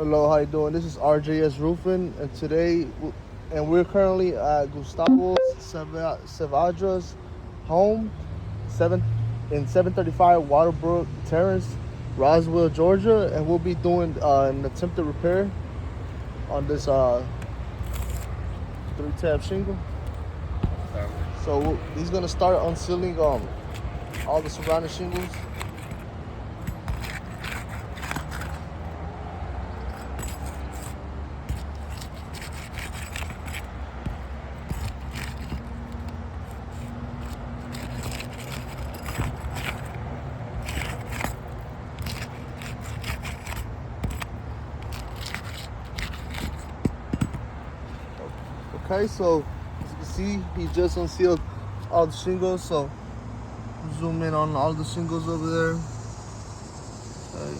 Hello, how you doing? This is RJS Roofing, and we're currently at Gustavo Saavedra's home, seven in 735 Waterbrook Terrace, Roswell, Georgia, and we'll be doing an attempted repair on this 3-tab shingle. So he's gonna start unsealing all the surrounding shingles. Okay, so as you can see, he just unsealed all the shingles. So zoom in on all the shingles over there. Okay.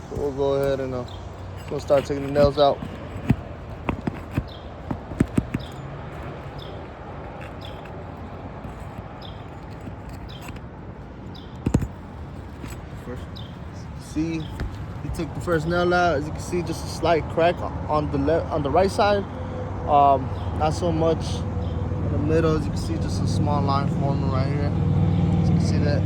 So we'll go ahead and we'll start taking the nails out. First, see, he took the first nail out. As you can see, just a slight crack on the right side. Not so much in the middle. As you can see, just a small line forming right here. As you can see that.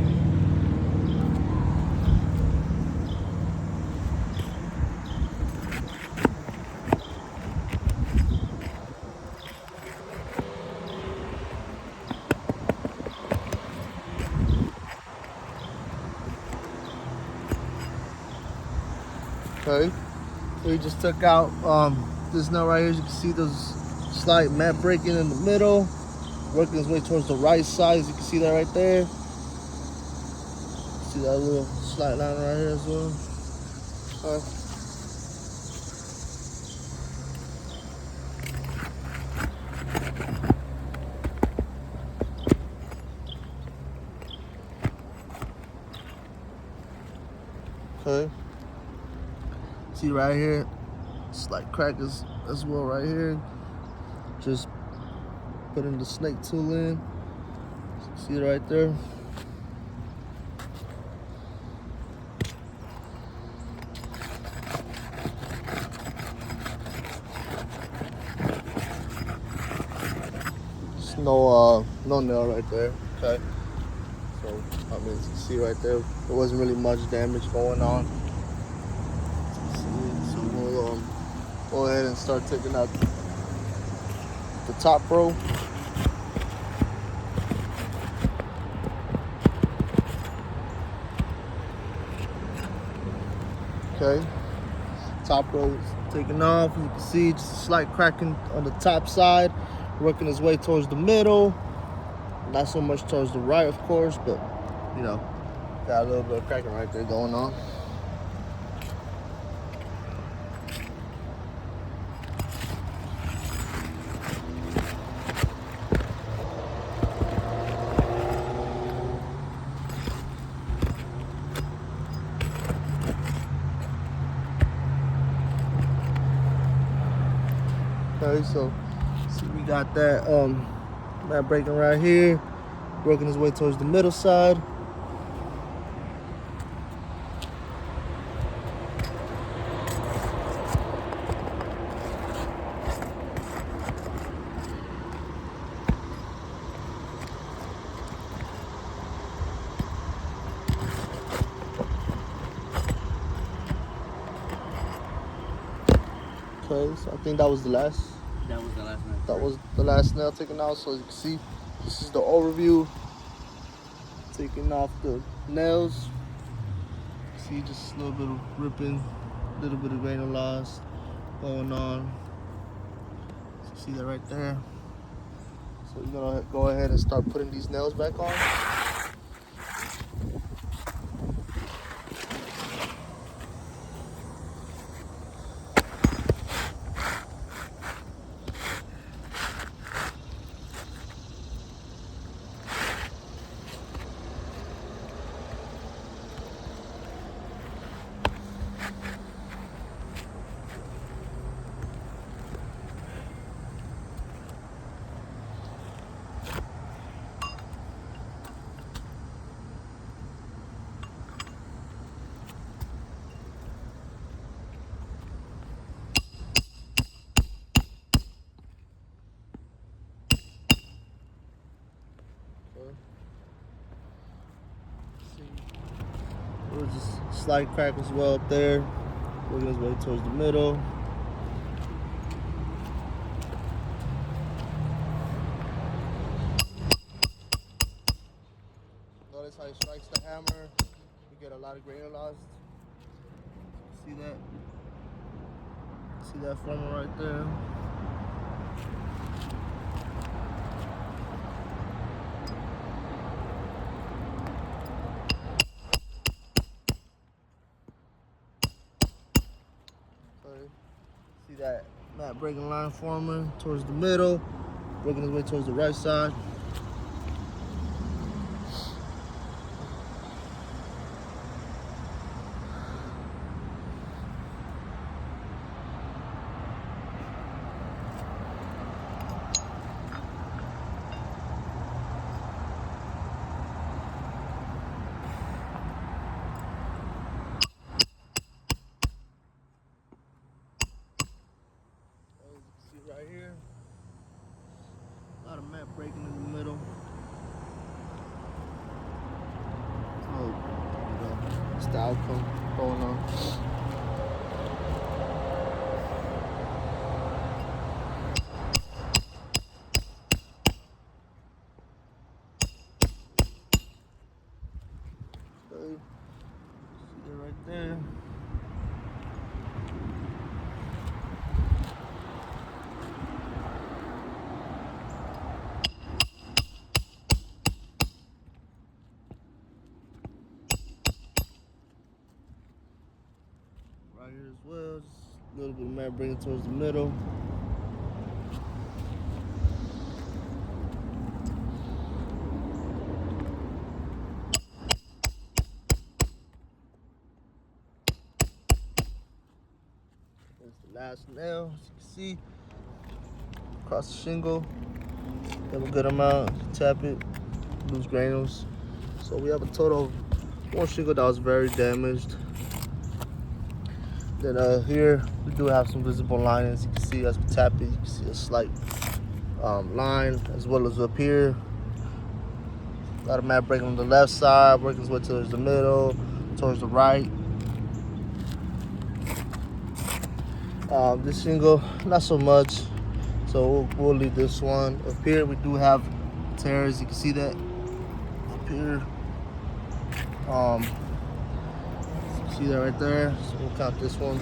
Okay, so he just took out this nail right here. As you can see, there's slight mat breaking in the middle, working his way towards the right side. As you can see that right there. See that little slight line right here as well. Okay. See right here, slight crack as well right here. Just putting the snake tool in. See it right there. Just no nail right there. Okay. So I mean, you can see right there, there wasn't really much damage going on. So we'll go ahead and start taking out the top row. Okay, top row is taken off. You can see just a slight cracking on the top side, working his way towards the middle. Not so much towards the right, of course, but you know, got a little bit of cracking right there going on. Okay, so see, we got that mat breaking right here, working his way towards the middle side. Okay, so I think that was the last. That was the last nail. That was the last nail taken out. So as you can see, this is the overview. Taking off the nails. See, just a little bit of ripping, a little bit of granular loss going on. So see that right there. So you're gonna go ahead and start putting these nails back on. There was just a slight crack as well up there. Working his way towards the middle. Notice how he strikes the hammer. You get a lot of grain loss. See that? See that forming right there? Okay. See that mat breaking line forming towards the middle, working his way towards the right side. Right here, a lot of mat breaking in the middle. Oh, it's the outcome going on. Okay. See that right there. Right here as well, just a little bit of mat bringing towards the middle. That's the last nail, as you can see, across the shingle. Have a good amount, tap it, lose granules. So we have a total of one shingle that was very damaged. Then here we do have some visible lines. You can see as we tap it, you can see a slight line, as well as up here. A lot of mat breaking on the left side, working its way towards the middle, towards the right. This shingle, not so much. So we'll leave this one. Up here we do have tears. You can see that up here. See that right there? So we'll count this one.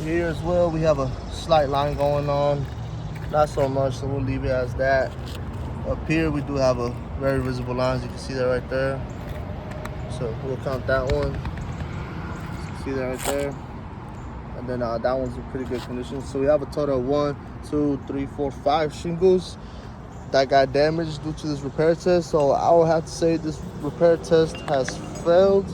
Here as well, we have a slight line going on. Not so much, so we'll leave it as that. Up here, we do have a very visible line. As you can see that right there. So we'll count that one. See that right there? And then that one's in pretty good condition. So we have a total of 1, 2, 3, 4, 5 shingles that got damaged due to this repair test. So I will have to say this repair test has failed.